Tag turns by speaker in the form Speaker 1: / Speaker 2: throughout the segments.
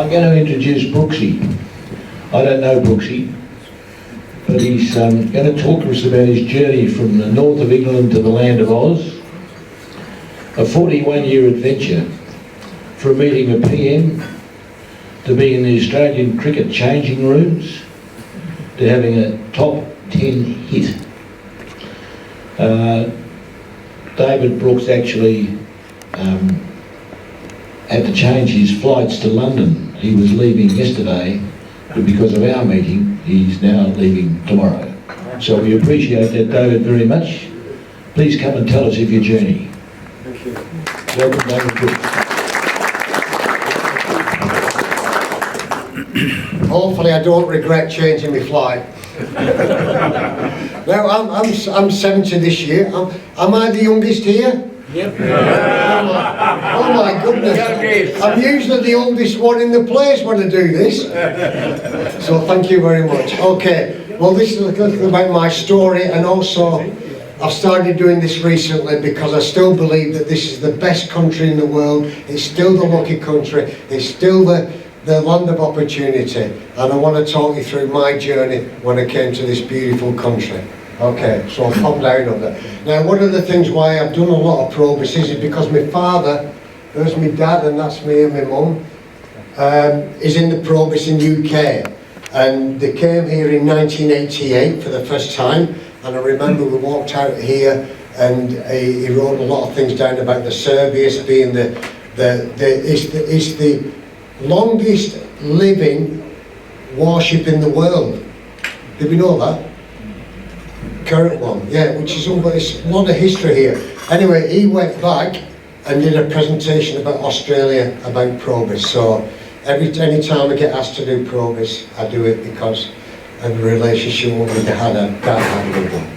Speaker 1: I'm going to introduce Brooksy. I don't know Brooksy, but he's going to talk to us about his journey from the north of England to the land of Oz. A 41-year adventure from meeting a PM to being in the Australian cricket changing rooms to having a top 10 hit. David Brooks actually had to change his flights to London. He was leaving yesterday, but because of our meeting, he's now leaving tomorrow. So we appreciate that, David, very much. Please come and tell us of your journey.
Speaker 2: Thank you.
Speaker 1: Welcome, David Brooks.
Speaker 2: Hopefully I don't regret changing my flight. Now I'm 70 this year. Am I the youngest here?
Speaker 3: Yep.
Speaker 2: Oh my goodness. I'm usually the oldest one in the place when I do this. So thank you very much. Okay, well this is a little about my story, and also I've started doing this recently because I still believe that this is the best country in the world. It's still the lucky country. It's still the land of opportunity, and I want to talk you through my journey when I came to this beautiful country. Okay, so POM Downunder. Now, one of the things why I've done a lot of probacies is because my father, there's my dad, and that's me and my mum, is in the probis in UK, and they came here in 1988 for the first time. And I remember we walked out here, and he wrote a lot of things down about the Serbius being it's the longest living warship in the world. Did we know that? Current one, yeah, which is it's a lot of history here. Anyway, he went back and did a presentation about Australia, about probis. So any time I get asked to do probis, I do it because of the relationship with the dad had with them.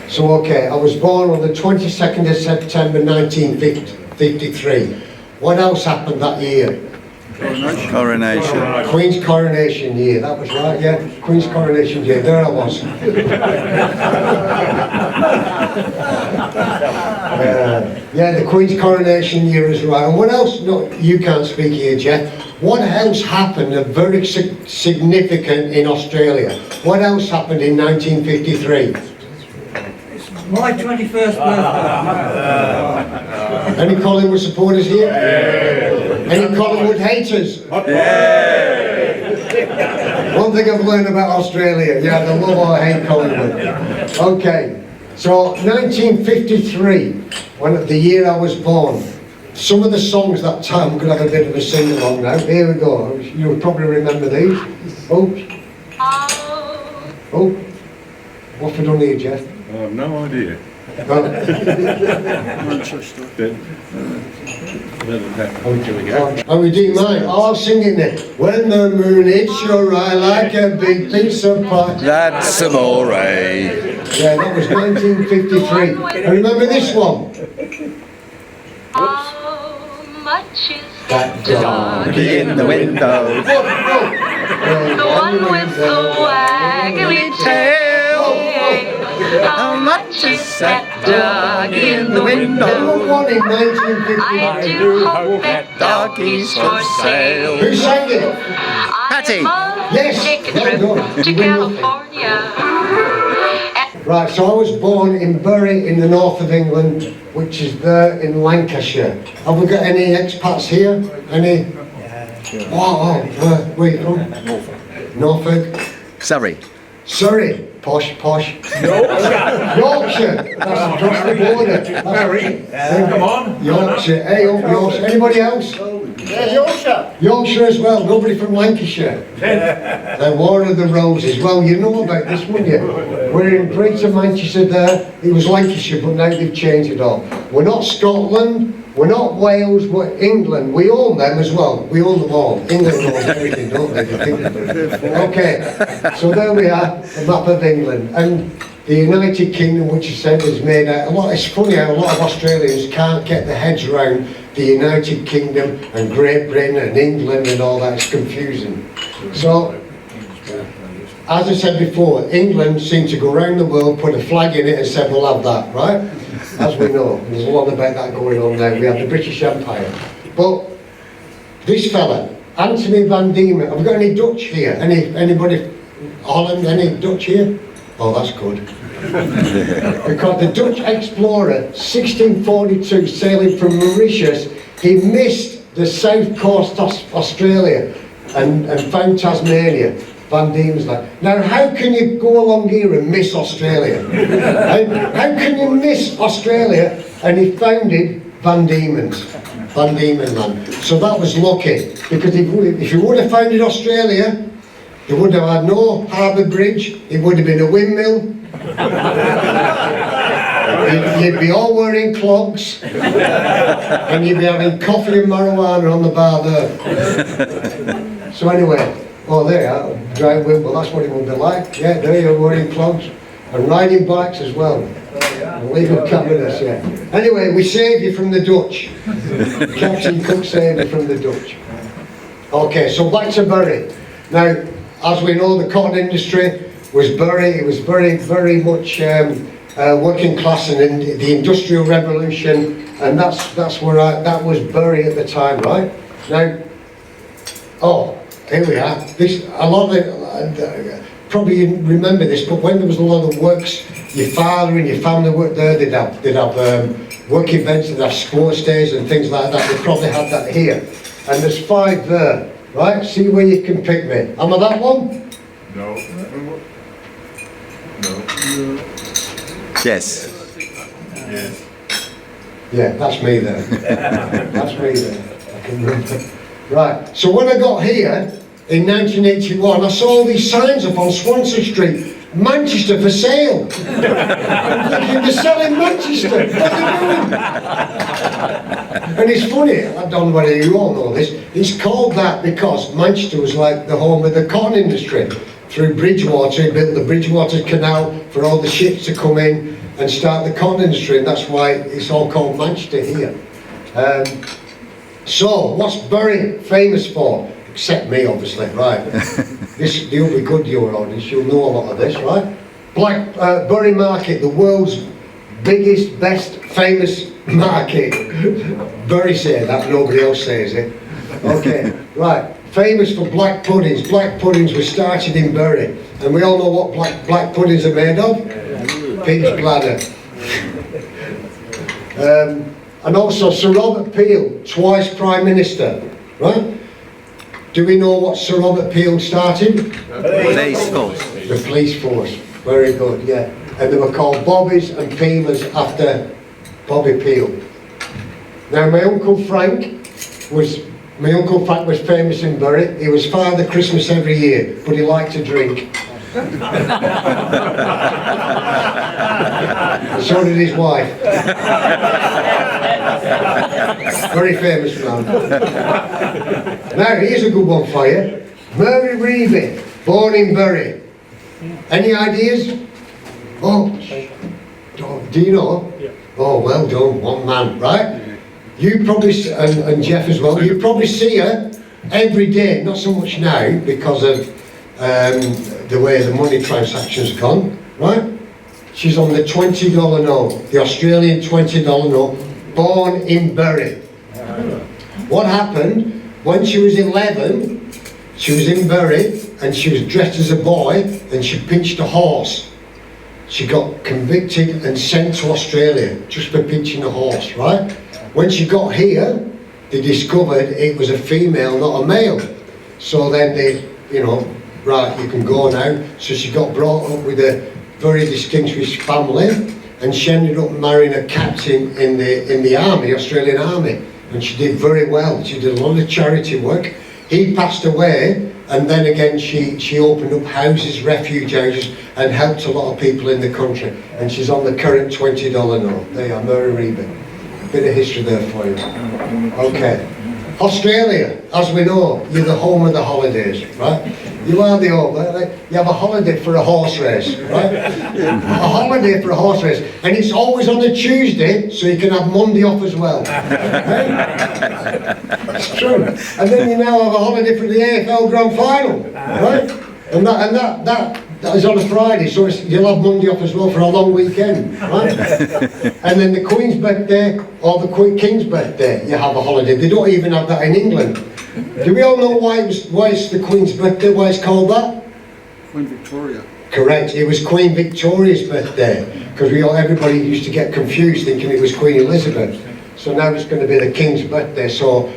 Speaker 2: So okay, I was born on the 22nd of September 1953. What else happened that year?
Speaker 4: Coronation.
Speaker 2: Queen's coronation year, that was right, yeah. Queen's coronation year, there I was. Yeah, the Queen's coronation year is right. And what else, no, you can't speak here, Jeff. What else happened very significant in Australia? What else happened in 1953?
Speaker 3: My 21st birthday.
Speaker 2: Any Collingwood supporters here? Any Collingwood haters? One thing I've learned about Australia, yeah, they love or hate Collingwood. Okay, so 1953, when the year I was born, some of the songs that time, we're going to have a bit of a sing-along now. Here we go. You'll probably remember these. Oh, what have we done here, Jeff?
Speaker 5: I have no idea.
Speaker 2: Are we doing mine? Oh, I'm singing it. When the moon hits your eye like a big piece of pie.
Speaker 4: That's amore.
Speaker 2: Yeah, that was 1953. I remember this one.
Speaker 6: How much is
Speaker 2: That dog
Speaker 4: In the window.
Speaker 6: the one with the waggly tail? How much is that dog in the window?
Speaker 2: One in
Speaker 6: I
Speaker 2: 1953.
Speaker 6: do hope that
Speaker 4: Doggies for sale.
Speaker 2: Who sang it?
Speaker 4: Patty.
Speaker 2: Yes.
Speaker 6: Take a
Speaker 2: Well
Speaker 6: trip
Speaker 2: done.
Speaker 6: to
Speaker 2: You win nothing.
Speaker 6: California.
Speaker 2: Right, so I was born in Bury in the north of England, which is there in Lancashire. Have we got any expats here? Any? Wow, where are you from? Norfolk.
Speaker 4: Surrey.
Speaker 2: Surrey. Posh. Yorkshire. That's across the border.
Speaker 3: Come on.
Speaker 2: Yorkshire. Hey, up Yorkshire. Anybody else?
Speaker 3: Yeah, Yorkshire.
Speaker 2: Yorkshire as well. Nobody from Lancashire. The War of the Roses. Well, you know about this, wouldn't you? We're in Greater Manchester there. It was Lancashire, but now they've changed it all. We're not Scotland. We're not Wales, we're England. We own them as well. We own them all. England owns everything, don't they? You think about it. Okay, so there we are, the map of England. And the United Kingdom, which I said is made out, it's funny how a lot of Australians can't get their heads around the United Kingdom and Great Britain and England and all that. It's confusing. So, as I said before, England seemed to go around the world, put a flag in it and said, we'll have that, right? As we know, there's a lot about that going on now. We have the British Empire. But this fella, Anthony Van Diemen. Have we got any Dutch here? Anybody? Holland? Any Dutch here? Oh, that's good. Because the Dutch explorer, 1642, sailing from Mauritius, he missed the south coast of Australia and found Tasmania. Van Diemen's Land. Now, how can you go along here and miss Australia? How can you miss Australia? And he founded Van Diemen's Land. So that was lucky, because if he would have founded Australia, he would have had no harbour bridge, it would have been a windmill, you'd be all wearing clogs, and you'd be having coffee and marijuana on the bar there. So anyway, oh there you are, drive windmill, that's what it would be like. Yeah, there you're wearing clogs, and riding bikes as well. And leaving cabinets, yeah. Anyway, we saved you from the Dutch. Captain Cook saved you from the Dutch. Okay, so back to Bury. Now, as we know, the cotton industry was Bury. It was very, very much working class, and in the Industrial Revolution, and that's where that was Bury at the time, right? Now, oh, here we are. A lot of it, probably you remember this, but when there was a lot of works, your father and your family worked there, they'd have work events, they'd have sports days and things like that. They probably had that here. And there's 5 there, right? See where you can pick me. Am I that one?
Speaker 5: No.
Speaker 4: Yes.
Speaker 5: Yes.
Speaker 2: Yeah, that's me there. That's me there. I can remember. Right, so when I got here in 1981, I saw all these signs up on Swansea Street, Manchester for sale. I'm thinking, they're selling Manchester, what are they doing? And it's funny, I don't know whether you all know this, it's called that because Manchester was like the home of the cotton industry. Through Bridgewater, he built the Bridgewater Canal for all the ships to come in and start the cotton industry, and that's why it's all called Manchester here. So, what's Bury famous for? Except me, obviously, right? You'll be good, your audience, you'll know a lot of this, right? Bury Market, the world's biggest, best, famous market. Bury say that, nobody else says it. Okay, right. Famous for black puddings. Black puddings were started in Bury. And we all know what black puddings are made of? Pig's bladder. And also Sir Robert Peel, twice Prime Minister, right? Do we know what Sir Robert Peel started?
Speaker 4: Police force.
Speaker 2: The police force. Very good, yeah. And they were called Bobbies and Peelers after Bobby Peel. Now my Uncle Frank was famous in Bury. He was Father Christmas every year, but he liked to drink. So did his wife. Very famous man. Now, here's a good one for you. Mary Reeve, born in Bury. Any ideas? Oh, do you know? Oh, well done, one man, right? You probably, and Jeff as well, you probably see her every day, not so much now because of the way the money transactions have gone, right? She's on the $20 note, the Australian $20 note, born in Bury. What happened, when she was 11, she was in Bury and she was dressed as a boy and she pinched a horse. She got convicted and sent to Australia just for pinching a horse, right? When she got here, they discovered it was a female, not a male. So then they, right, you can go now. So she got brought up with a very distinguished family, and she ended up marrying a captain in the army, Australian Army. And she did very well. She did a lot of charity work. He passed away, and then again she opened up houses, refuge houses, and helped a lot of people in the country. And she's on the current $20 note. There you are, Mary Reeve. Bit of history there for you. Okay. Australia, as we know, you're the home of the holidays, right? You are the home. You have a holiday for a horse race, right? A holiday for a horse race. And it's always on a Tuesday, so you can have Monday off as well. Right? It's true. And then you now have a holiday for the AFL Grand Final, right? And that is on a Friday, so you'll have Monday off as well for a long weekend, right? And then the Queen's birthday or the King's birthday, you have a holiday. They don't even have that in England. Do we all know why it's the Queen's birthday, why it's called that?
Speaker 5: Queen Victoria.
Speaker 2: Correct, it was Queen Victoria's birthday, because everybody used to get confused thinking it was Queen Elizabeth. So now it's going to be the King's birthday, so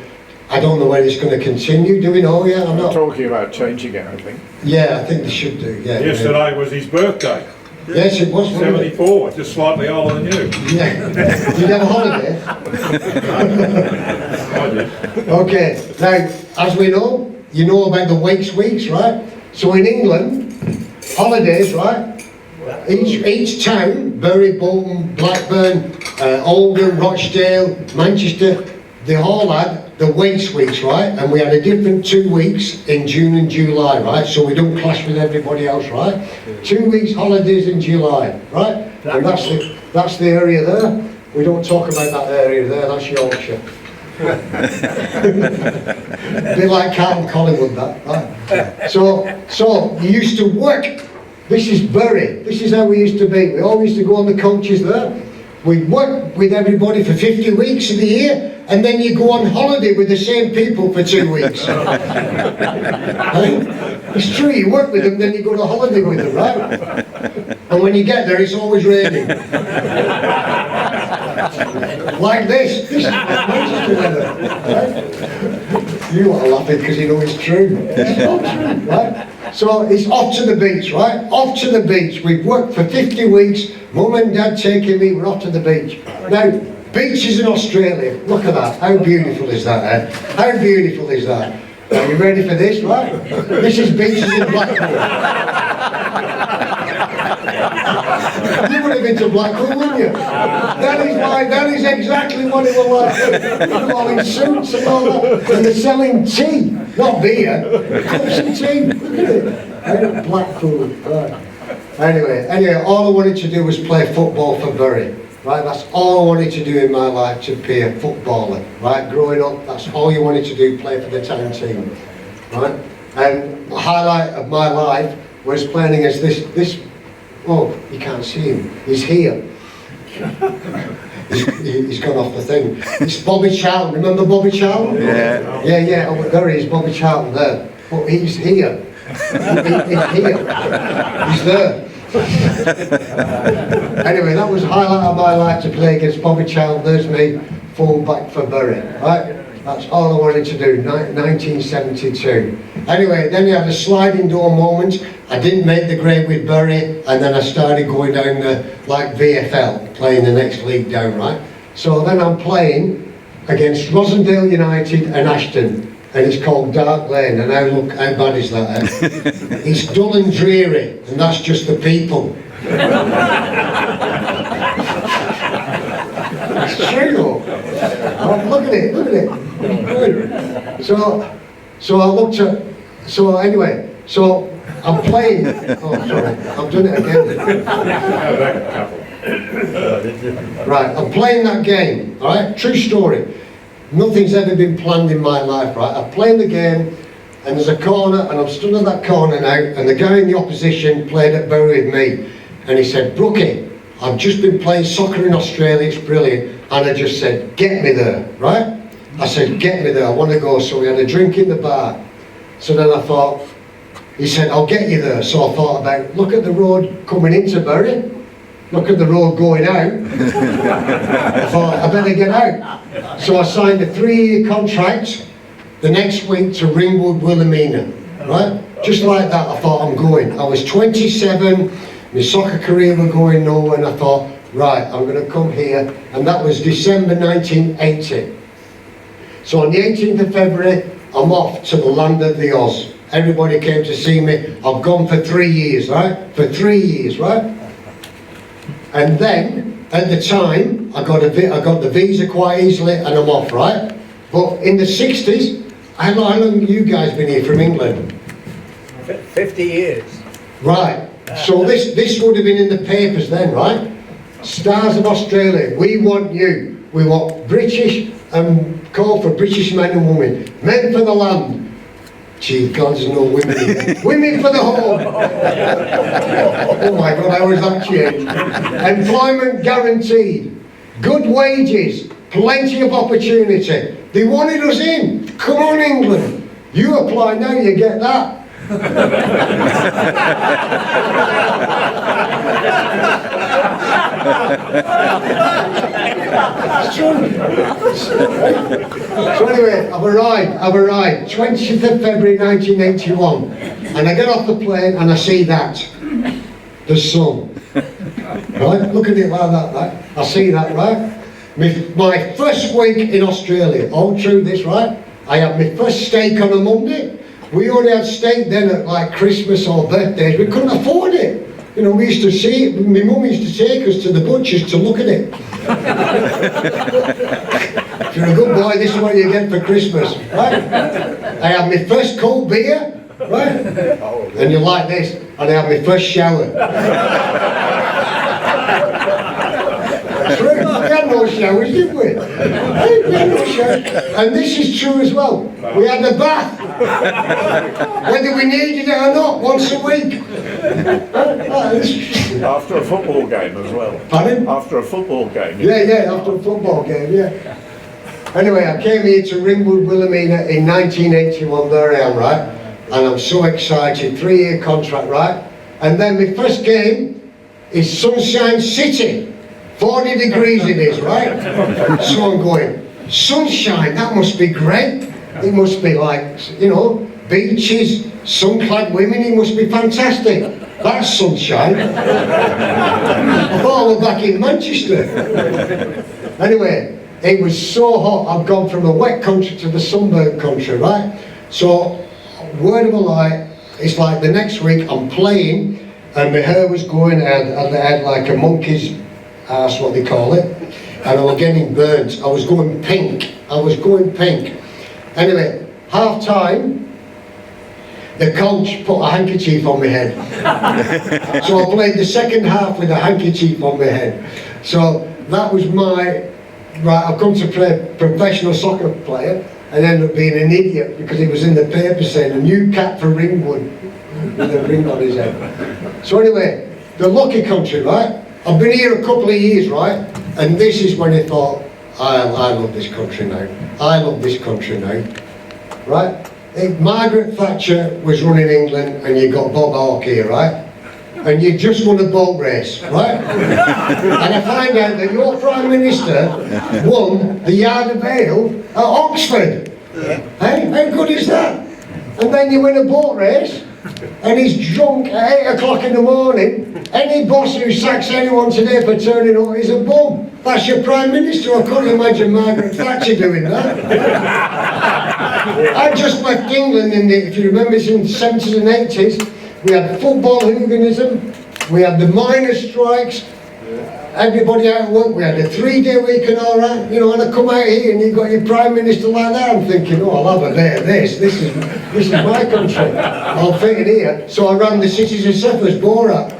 Speaker 2: I don't know whether it's going to continue, do we know yet or not?
Speaker 7: Talking about changing it, I think.
Speaker 2: Yeah, I think they should do, yeah.
Speaker 3: Yesterday was his birthday.
Speaker 2: Yes, it was, wasn't it?
Speaker 3: 74, just slightly older than you.
Speaker 2: Yeah. Did you have a holiday? Okay, now, as we know, you know about the weeks, right? So in England, holidays, right? Each town, Bury, Bolton, Blackburn, Oldham, Rochdale, Manchester, they all had the weeks, right? And we had a different 2 weeks in June and July, right? So we don't clash with everybody else, right? 2 weeks holidays in July, right? And that's the area there. We don't talk about that area there, that's Yorkshire. A bit like Carlton Collingwood, that, right? So you used to work. This is Bury. This is how we used to be. We all used to go on the coaches there. We'd work with everybody for 50 weeks of the year, and then you go on holiday with the same people for 2 weeks. Right? It's true, you work with them, then you go to holiday with them, right? And when you get there, it's always raining. Like this. This is Manchester weather. Right? You are laughing because you know it's true. It's not true, right? So it's off to the beach, right? Off to the beach. We've worked for 50 weeks. Mum and Dad taking me, we're off to the beach. Now, beaches in Australia. Look at that. How beautiful is that, eh? How beautiful is that? Are you ready for this, right? This is beaches in Blackpool. You would have been to Blackpool, wouldn't you? That is exactly what it was like. They're all in suits and all that. And they're selling tea, not beer. Cups of tea. Look at it. Out of Blackpool. Right. Anyway, all I wanted to do was play football for Bury. Right, that's all I wanted to do in my life, to be a footballer. Right, growing up, that's all you wanted to do, play for the town team. Right, and the highlight of my life was playing against this. Oh, you can't see him. He's here. He's gone off the thing. It's Bobby Charlton. Remember Bobby Charlton?
Speaker 4: Yeah.
Speaker 2: Yeah. Oh, there he is, Bobby Charlton there. But he's here. He's here. He's there. Anyway, that was the highlight of my life, to play against Bobby Charlton. There's me, full back for Bury. Right? That's all I wanted to do, 1972. Anyway, then we had a sliding door moment. I didn't make the grade with Bury, and then I started going down the, like VFL, playing the next league down, right? So then I'm playing against Rosendale United and Ashton, and it's called Dark Lane, and how bad is that, eh? It's dull and dreary, and that's just the people. It's true though. Oh, look at it. So I looked at, so anyway, so I'm playing, oh sorry, I've done it again. Right, I'm playing that game, alright, true story. Nothing's ever been planned in my life, right? I'm playing the game, and there's a corner, and I'm stood in that corner now, and the guy in the opposition played at Bury with me, and he said, Brookie, I've just been playing soccer in Australia, it's brilliant, and I just said, get me there, right? I said, get me there, I want to go. So we had a drink in the bar. So then I thought, he said, I'll get you there. So I thought about, look at the road coming into Bury, look at the road going out. I thought, I better get out. So I signed a 3-year contract the next week to Ringwood Wilhelmina, right? Just like that, I thought, I'm going. I was 27, my soccer career was going nowhere, and I thought, right, I'm going to come here. And that was December 1980. So on the 18th of February, I'm off to the land of the Oz. Everybody came to see me. I've gone for 3 years, right? For 3 years, right? And then, at the time, I got the visa quite easily, and I'm off, right? But in the 60s, how long have you guys been here from England?
Speaker 3: 50 years.
Speaker 2: Right. So this would have been in the papers then, right? Stars of Australia, we want you. We want British, and call for British men and women. Men for the land. Gee, God, there's no women here. Women for the home! Oh my God, how was that change? Employment guaranteed. Good wages. Plenty of opportunity. They wanted us in. Come on, England. You apply now, you get that. It's true. So anyway, I've arrived, 20th of February 1981, and I get off the plane and I see that, the sun, right, look at it like that, right, I see that, right, my first week in Australia, all true this, right, I had my first steak on a Monday. We only had steak then at like Christmas or birthdays, we couldn't afford it. You know, we used to see it, my mum used to take us to the butcher's to look at it. If you're a good boy, this is what you get for Christmas, right? I had my first cold beer, right? And you like this, and I had my first shower. True, we had no showers, did we? We had no showers. And this is true as well. We had a bath. Whether we needed it or not, once a week.
Speaker 3: After a football game as well.
Speaker 2: Pardon?
Speaker 3: After a football game.
Speaker 2: Yeah, after a football game, yeah. Anyway, I came here to Ringwood, Wilhelmina in 1981, there I am, right? And I'm so excited, 3-year contract, right? And then my first game is Sunshine City. 40 degrees it is, right? So I'm going, sunshine, that must be great. It must be like, you know, beaches, sun-clad women, it must be fantastic. That's sunshine. I thought I was back in Manchester. Anyway, it was so hot, I've gone from a wet country to the sunburned country, right? So, word of a lie, it's like the next week I'm playing and my hair was going, and I had like a monkey's ass, what they call it, and I was getting burnt. I was going pink. Anyway, half time, the coach put a handkerchief on my head. So I played the second half with a handkerchief on my head. So that was my, right, I've come to play professional soccer player and ended up being an idiot because it was in the paper saying a new cap for Ringwood with a ring on his head. So anyway, the lucky country, right? I've been here a couple of years, right? And this is when I thought, I love this country now. I love this country now, right? If Margaret Thatcher was running England and you got Bob Hawke here, right? And you just won a boat race, right? And I find out that your Prime Minister won the Yard of Ale at Oxford. Hey, how good is that? And then you win a boat race and he's drunk at 8 o'clock in the morning. Any boss who sacks anyone today for turning up is a bum. That's your Prime Minister. I couldn't imagine Margaret Thatcher doing that. I just left England in the, if you remember, it's in the 70s and 80s. We had football hooliganism, we had the miners' strikes, everybody out of work, we had a 3-day week and all that, you know, and I come out here and you've got your Prime Minister like that, I'm thinking, oh, I'll have a bit of this is my country, I'll fit in here. So I ran the cities of Cephas, Borat.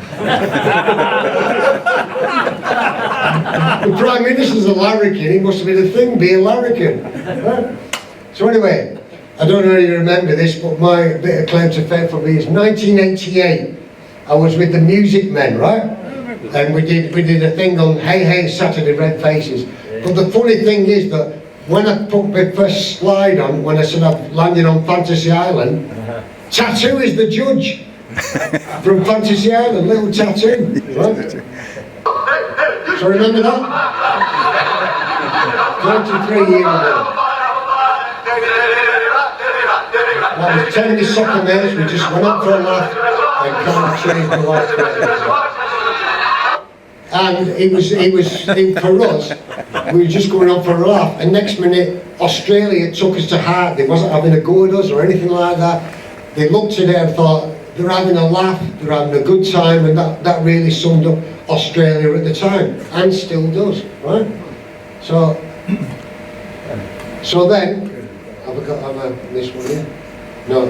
Speaker 2: The Prime Minister's a larrikin, he must have been a thing, be a larrikin. Right? So anyway, I don't know if you remember this, but my bit of claim to fame for me is 1988. I was with the Music Men, right? And we did a thing on Hey Hey Saturday, Red Faces. But the funny thing is that when I put my first slide on, when I said I'm landing on Fantasy Island, Tattoo is the judge from Fantasy Island, little Tattoo, right? So remember that? 23 years ago. I was telling my soccer mates, we just went up for a laugh and kind of changed my life. And it was for us, we were just going up for a laugh, and next minute Australia took us to heart. They wasn't having a go at us or anything like that. They looked at it and thought, they're having a laugh, they're having a good time, and that really summed up Australia at the time, and still does, right? So then, have I this one here? No,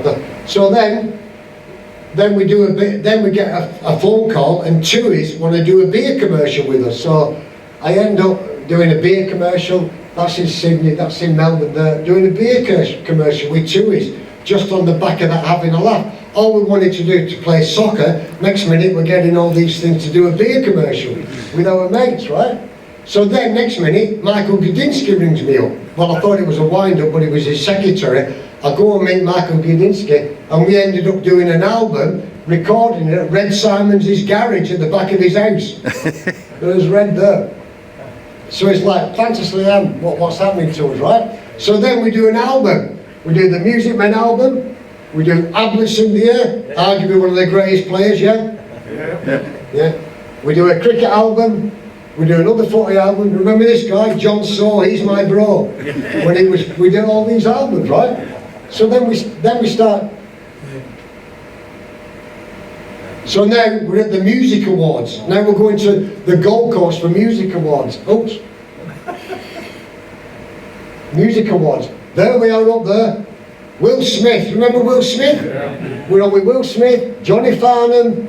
Speaker 2: so then we do a bit, then we get a phone call and Tui's want to do a beer commercial with us. So I end up doing a beer commercial, that's in Sydney, that's in Melbourne there, doing a beer commercial with Tui's. just on the back of that having a laugh. All we wanted to do to play soccer, next minute we're getting all these things to do a beer commercial with our mates, right? So then next minute, Michael Gudinski rings me up. Well, I thought it was a wind-up, but it was his secretary. I go and meet Michael Gudinski, and we ended up doing an album, recording it at Red Simon's garage at the back of his house. There was Red there. So it's like, fantastically, what's happening to us, right? So then we do an album. We do the Music Men album. We do Ableton here, arguably one of the greatest players, yeah? Yeah. We do a cricket album. We do another footy album. Remember this guy, John Saw, he's my bro. We did all these albums, right? So then we start. So now we're at the Music Awards. Now we're going to the Gold Coast for Music Awards. Oops. Music Awards. There we are up there. Will Smith, remember Will Smith? Yeah. We're on with Will Smith, Johnny Farnham,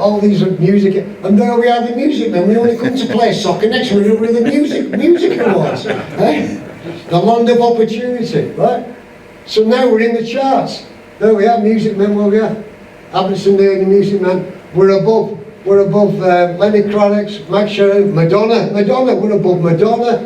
Speaker 2: all these music, and there we are, the Music Men. We only come to play soccer. Next we're with the Music Awards. The land of opportunity, right? So now we're in the charts. There we are, Music Men, where we are. Ableton there, the Music Men. We're above Lenny Kravitz, Max Sherry, Madonna, we're above Madonna,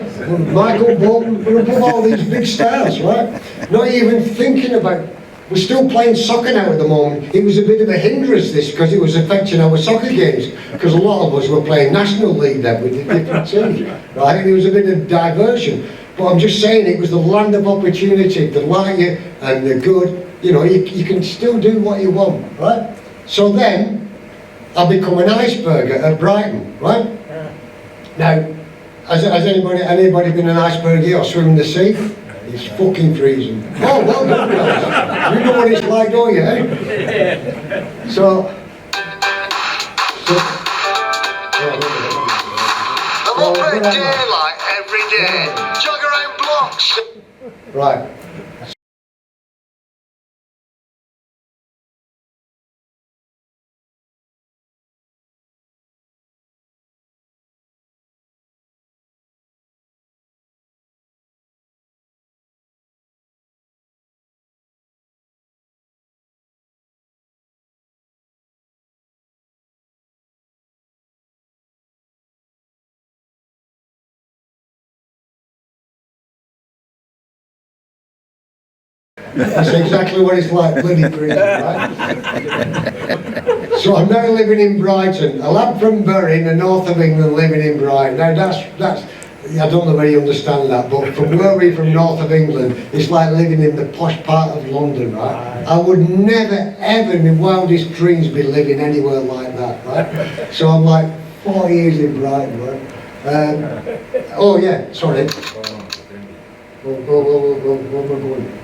Speaker 2: Michael Bolton, we're above all these big stars, right? Not even thinking about, we're still playing soccer now at the moment. It was a bit of a hindrance this, because it was affecting our soccer games, because a lot of us were playing National League then with the different teams, right? And it was a bit of diversion. But I'm just saying, it was the land of opportunity, the light and the good, you know, you can still do what you want, right? So then, I become an iceberger at Brighton, right? Yeah. Now, has anybody been an iceberg here or swim in the sea? It's fucking freezing. Oh, well done, guys. You know what it's like, don't you, eh? So
Speaker 5: I'm up at daylight every day, jog around blocks.
Speaker 2: right. That's exactly what it's like, bloody freezing, right? So I'm now living in Brighton. A lad from Bury in the north of England living in Brighton. Now that's I don't know whether you understand that, but from where we're from north of England, it's like living in the posh part of London, right? I would never, ever in my wildest dreams be living anywhere like that, right? So I'm like 4 years in Brighton, right? Oh yeah, sorry. We're going.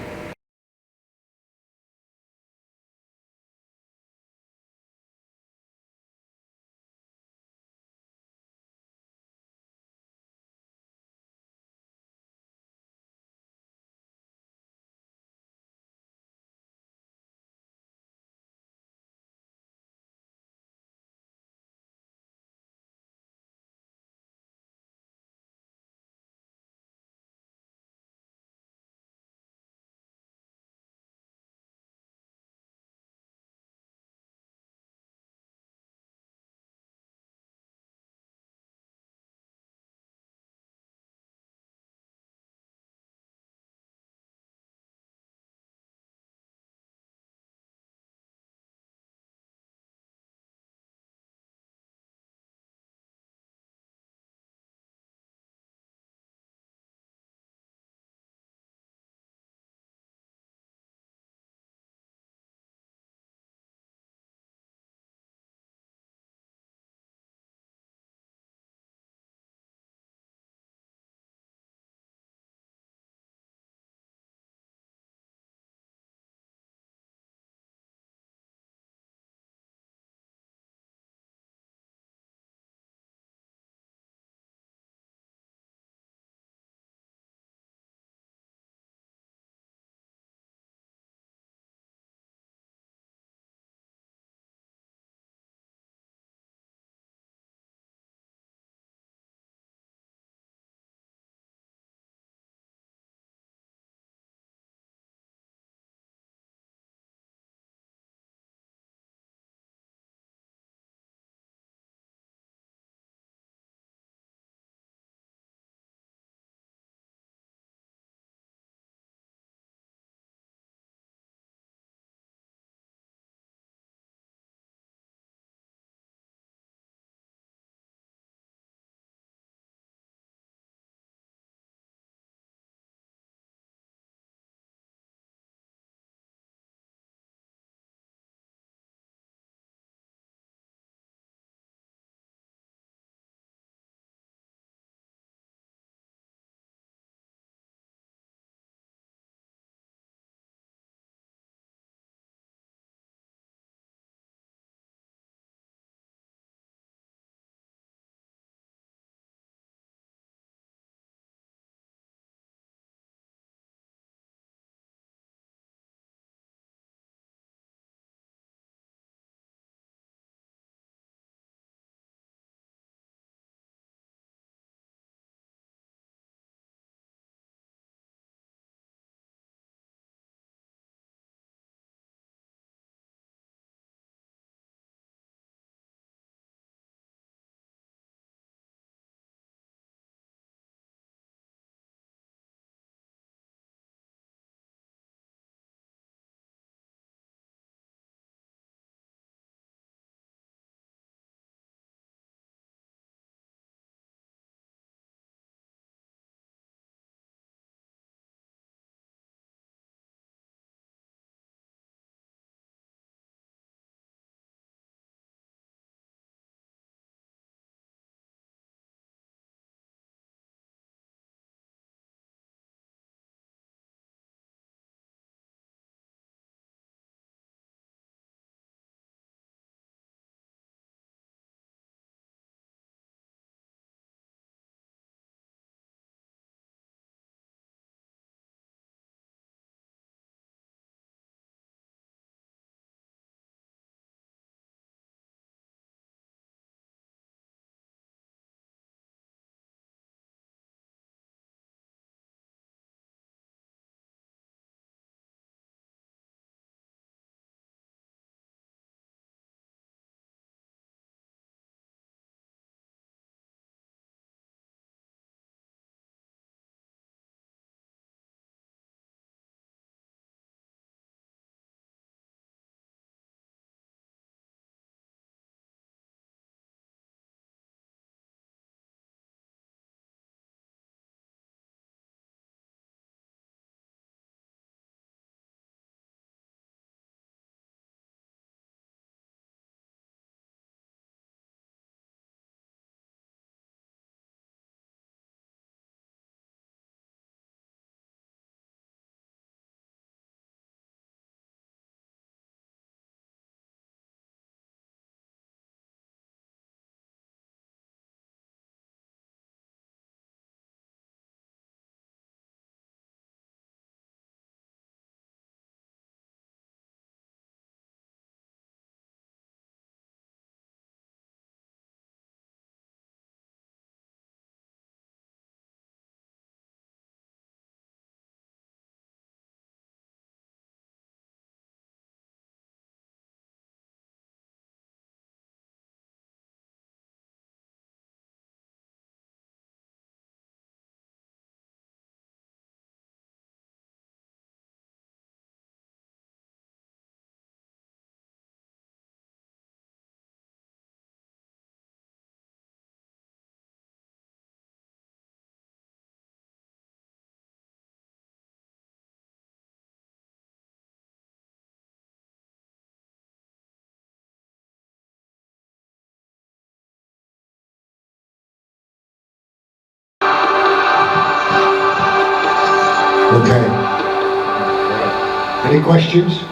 Speaker 2: Any questions?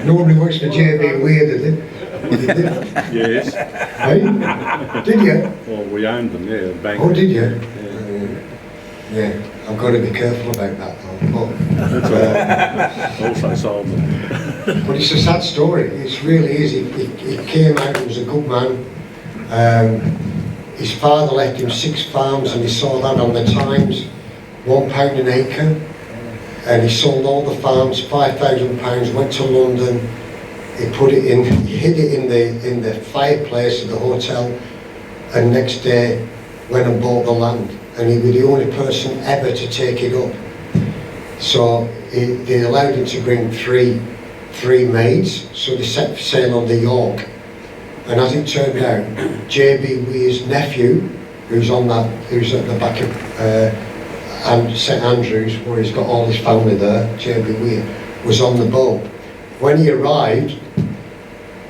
Speaker 2: Nobody works for JB Weir, did they?
Speaker 7: Yes.
Speaker 2: Hey? Did you?
Speaker 7: Well, we owned them, yeah. Bank.
Speaker 2: Oh, did you? Yeah, I've got to be careful about that though.
Speaker 7: Also sold them.
Speaker 2: But it's a sad story. It really is. He came out, he was a good man. His father left him 6 farms and he saw that on the Times, £1 an acre. And he sold all the farms, £5,000, went to London. He put it in, he hid it in the fireplace of the hotel, and next day went and bought the land. And he was the only person ever to take it up. So they allowed him to bring three maids, so they set sail on the York. And as it turned out, J.B. Weir's nephew, who's at the back of St Andrews, where he's got all his family there, J.B. Weir, was on the boat. When he arrived,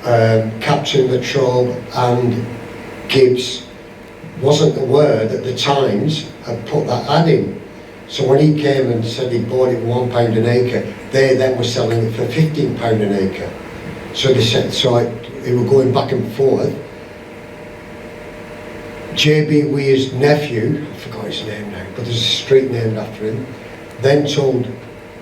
Speaker 2: Captain Latrobe and Gibbs wasn't aware that the Times had put that ad in. So when he came and said he bought it for £1 an acre, they then were selling it for £15 an acre. So they said, they were going back and forth. J.B. Weir's nephew, I forgot his name now, but there's a street named after him, then told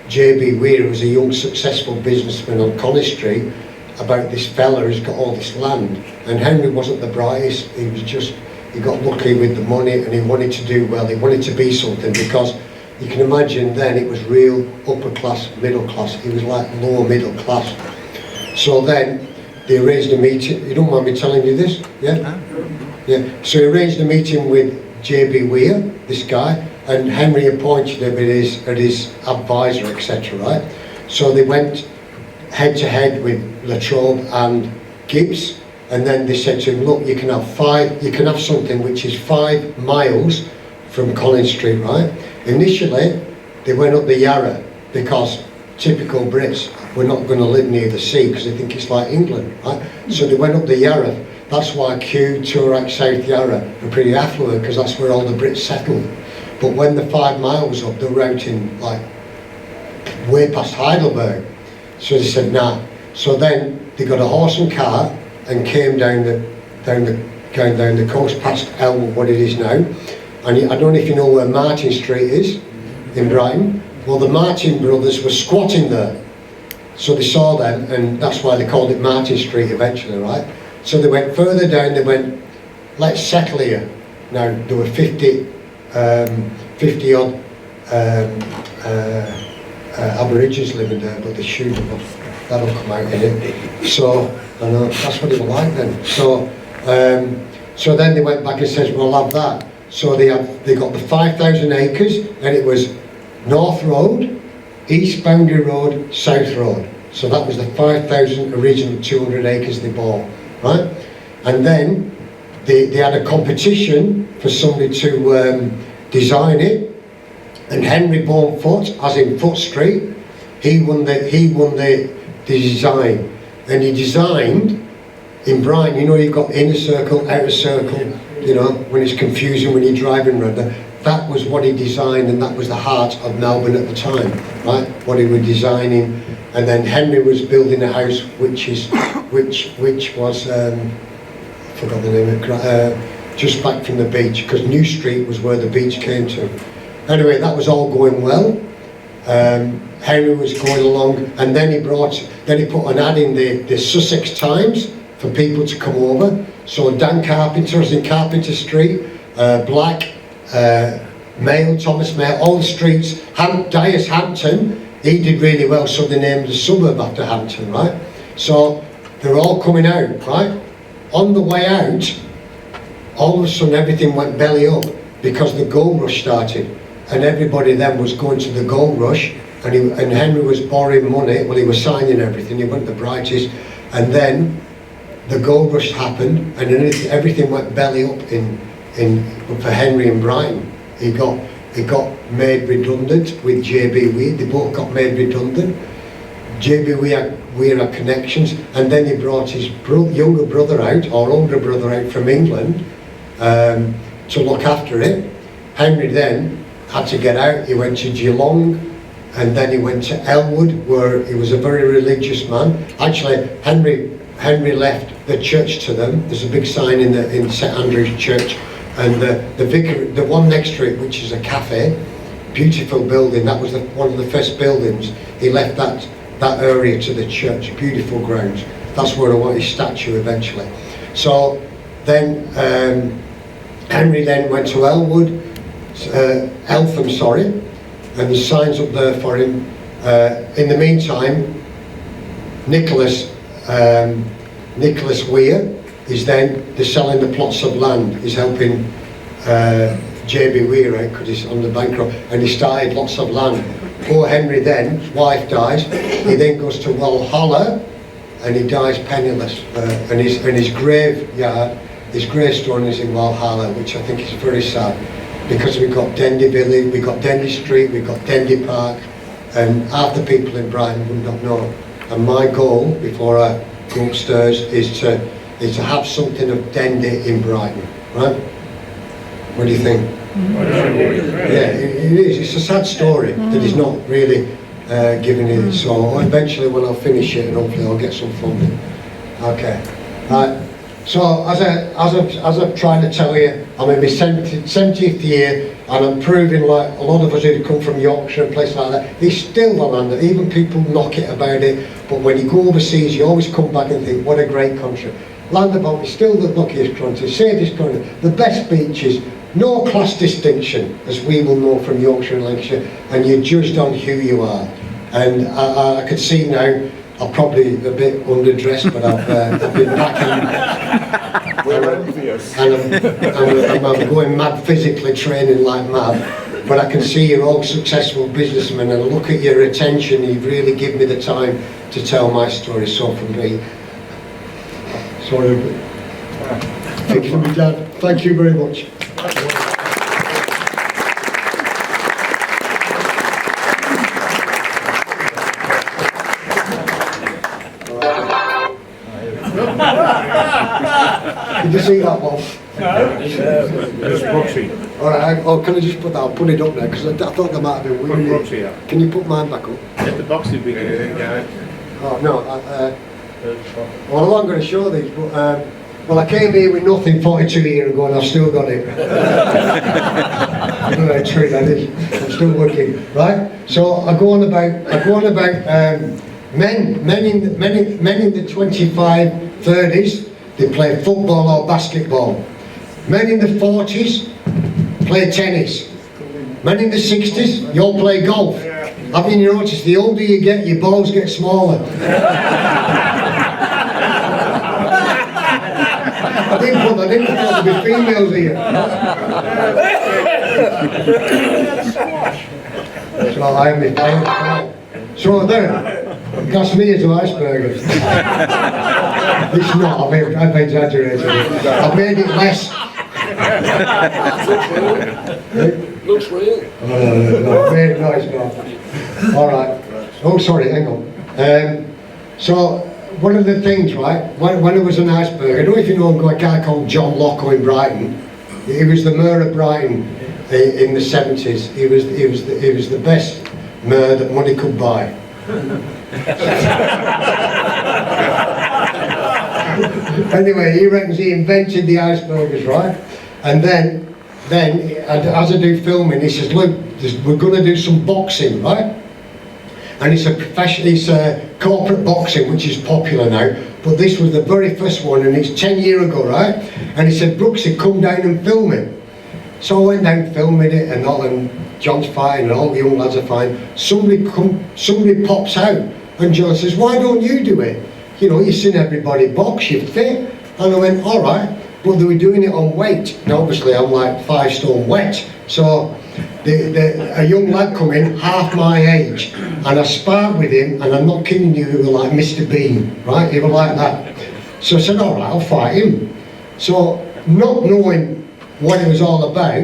Speaker 2: J.B. Weir, who was a young successful businessman on College Street, about this fella who's got all this land. And Henry wasn't the brightest, he got lucky with the money and he wanted to do well, he wanted to be something, because you can imagine then it was real upper class, middle class, he was like lower middle class. So then they arranged a meeting, you don't mind me telling you this? Yeah? Yeah. So he arranged a meeting with J.B. Weir, this guy, and Henry appointed him as his advisor, etc. Right? So they went head to head with Latrobe and Gibbs, and then they said to him, look, you can have something which is 5 miles from Collins Street, right? Initially, they went up the Yarra because typical Brits were not going to live near the sea because they think it's like England, right? So they went up the Yarra. That's why Kew, Toorak, South Yarra are pretty affluent, because that's where all the Brits settled. But when the 5 miles up, they were out in like way past Heidelberg. So they said nah. So then they got a horse and cart and came going down the coast past what it is now. And I don't know if you know where Martin Street is in Brighton. Well, the Martin brothers were squatting there. So they saw them, and that's why they called it Martin Street eventually, right? So they went further down, they went, let's settle here. Now, there were 50 odd Aborigines living there, but the shoe, that'll come out in it. So, I know, that's what it was like then. So then they went back and said, we'll have that. So they got the 5,000 acres, and it was North Road, East Boundary Road, South Road. So that was the 5,000 original 200 acres they bought, right? And then they had a competition for somebody to design it, and Henry Bourne Foot, as in Foot Street, he won the design, and he designed in Brighton. You know, you've got inner circle, outer circle. You know, when it's confusing when you're driving around there. That was what he designed, and that was the heart of Melbourne at the time, right? What he was designing, and then Henry was building a house which was forgot the name of it, just back from the beach, because New Street was where the beach came to. Anyway, that was all going well. Henry was going along, and then he put an ad in the Sussex Times for people to come over. So Dan Carpenter was in Carpenter Street, Black, Mail, Thomas Mail, all the streets. Dyer's Hampton, he did really well, so they named the suburb after Hampton, right? So they're all coming out, right? On the way out, all of a sudden everything went belly up because the gold rush started, and everybody then was going to the gold rush, and Henry was borrowing money. Well, he was signing everything, he wasn't the brightest, and then the gold rush happened, and then everything went belly up for Henry in Brighton. He got made redundant with J.B. Weir. They both got made redundant. J.B. Weir had connections, and then he brought his younger brother out, or older brother out from England to look after it. Henry then had to get out. He went to Geelong, and then he went to Elwood, where he was a very religious man. Actually, Henry left the church to them. There's a big sign in St Andrew's Church, and the vicar, the one next to it, which is a cafe, beautiful building. That was one of the first buildings. He left that area to the church. Beautiful grounds. That's where I want his statue eventually. So then Henry then went to Eltham, sorry, and the signs up there for him. In the meantime, Nicholas Weir is then selling the plots of land. He's helping JB Weir out because he's on the bankrupt, and he started lots of land. Poor Henry then, his wife dies. He then goes to Walhalla, and he dies penniless. And his graveyard, his gravestone is in Walhalla, which I think is very sad, because we've got Dendy Village, we've got Dendy Street, we've got Dendy Park, and half the people in Brighton would not know. And my goal, before I go upstairs, is to have something of Dendy in Brighton, right? What do you think? Yeah, it is. It's a sad story that he's not really giving it. So eventually, when I'll finish it, and hopefully I'll get some funding. Okay, right. So as I'm trying to tell you, I'm in my 70th year, and I'm proving, like a lot of us who come from Yorkshire and places like that, it's still the land that even people knock it about it. But when you go overseas, you always come back and think, what a great country. Land of Hope is still the luckiest country, safest country, the best beaches. No class distinction, as we will know from Yorkshire and Lancashire, and you're judged on who you are. And I can see now, I'm probably a bit underdressed, but I've been packing.
Speaker 3: We're envious.
Speaker 2: And I'm going mad physically, training like mad. But I can see you're all successful businessmen, and I look at your attention, you've really given me the time to tell my story. So from me, sorry. Thank you, Dad. Thank you very much. Did you see that one?
Speaker 7: That's Brooksy.
Speaker 2: Alright, can I just put that, I'll put it up there, because I thought there might have been
Speaker 7: Put
Speaker 2: winning.
Speaker 7: Brooksy up.
Speaker 2: Can you put mine back up?
Speaker 7: Let the boxing begin.
Speaker 2: Oh no, well I'm going to show these, but well, I came here with nothing 42 years ago and I've still got it. I don't know how true that is. I'm still working, right? So I go on about men in the 25, 30s, they play football or basketball. Men in the 40s play tennis. Men in the 60s, you all play golf. Haven't you noticed, the older you get, your balls get smaller? I didn't thought there'd be females here. So I am my So there, that's me as an iceberg. It's not, I've exaggerated it. I've made it less.
Speaker 1: Looks real.
Speaker 2: No, it's not. Alright. Oh, sorry, hang on. So, one of the things, right, when it was an iceberg, I don't know if you know a guy called John Locke in Brighton. He was the mayor of Brighton in the 70s. He was the best mayor that money could buy. Anyway, he reckons he invented the icebergers, right? And then as I do filming, he says, look, we're going to do some boxing, right? And it's corporate boxing, which is popular now, but this was the very first one, and it's 10 years ago, right? And he said, Brooksy, come down and film it. So I went down filming it, and all, and John's fighting, and all the young lads are fighting. Somebody pops out, and John says, why don't you do it? You know, you've seen everybody box, you're fit. And I went, all right, but they were doing it on weight. Now obviously I'm like 5 stone wet, so a young lad come in, half my age, and I sparred with him, and I'm not kidding you, he was like Mr. Bean, right? He was like that. So I said, all right, I'll fight him. So, not knowing what it was all about,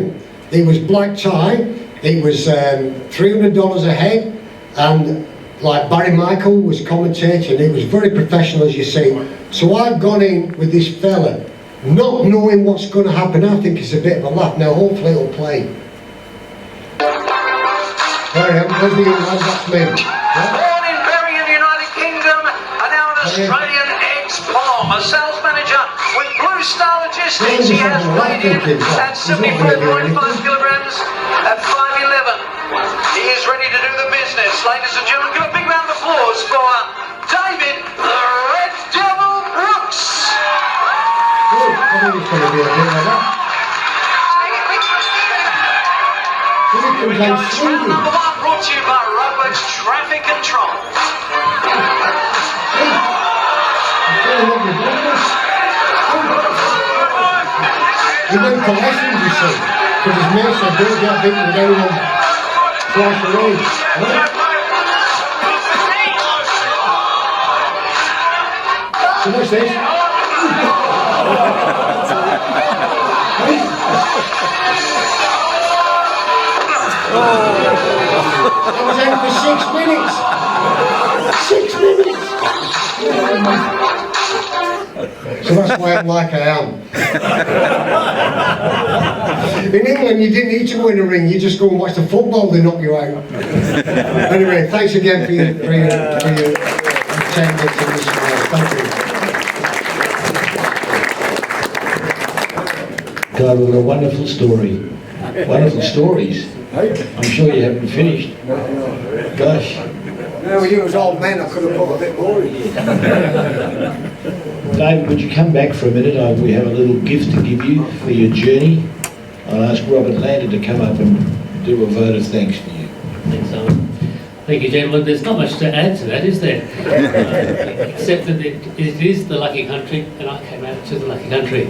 Speaker 2: it was black tie, it was $300 a head, and like Barry Michael was commentating, it was very professional, as you see. So I've gone in with this fella, not knowing what's going to happen. I think it's a bit of a laugh. Now hopefully it'll play. Sorry, where's the young lad? That's me. Yeah?
Speaker 5: Born in Bury in the United Kingdom and now an Australian ex-POM, a sales manager with Blue Star Logistics. He has weighed in at 74.5 kilograms at 5'11". He is ready to do the business. Ladies and gentlemen, give a big round of applause for David the Red Devil Brooks.
Speaker 2: Good. I think it's going to be a bit like that. Here he comes out
Speaker 5: Track
Speaker 2: swinging.
Speaker 5: number 1 brought to you by Roberts Traffic Control.
Speaker 2: He went for lessons, you see, because his mate said, don't get big with anyone twice a week. So what's this? I was out for 6 minutes. 6 minutes. So that's why I'm like I am. In England, you didn't need to go in a ring, you just go and watch the football, they knock you out. Anyway, thanks again for your attendance and your smile. Thank you.
Speaker 1: God, what a wonderful story. Wonderful stories. I'm sure you haven't finished. Gosh.
Speaker 2: No, you as old men, I could have put a bit more in.
Speaker 1: David, would you come back for a minute? We have a little gift to give you for your journey. I'll ask Robert Lander to come up and do a vote of thanks for you.
Speaker 8: Thanks, Owen. Thank you, gentlemen. There's not much to add to that, is there? Except that it is the lucky country, and I came out to the lucky country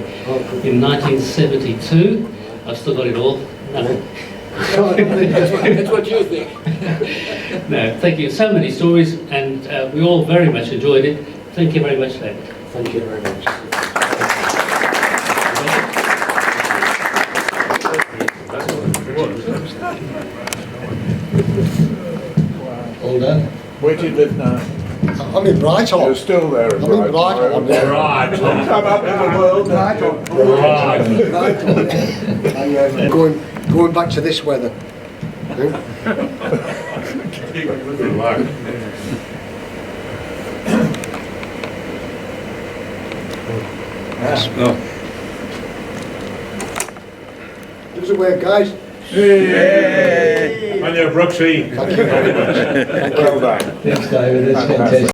Speaker 8: in 1972. I've still got it all. No.
Speaker 3: That's what you think.
Speaker 8: No, thank you. So many stories, and we all very much enjoyed it. Thank you very much, David.
Speaker 2: Thank you very much.
Speaker 1: All done?
Speaker 3: Where do you live now?
Speaker 2: I'm in Brighton.
Speaker 3: You're still there.
Speaker 2: I'm in Brighton. I'm there.
Speaker 3: Come up in the world.
Speaker 2: I'm going back to this weather. Gives away, guys.
Speaker 7: On your Brooksy.
Speaker 2: Thank you very much.
Speaker 3: Well done.
Speaker 1: Thanks, David. That's fantastic.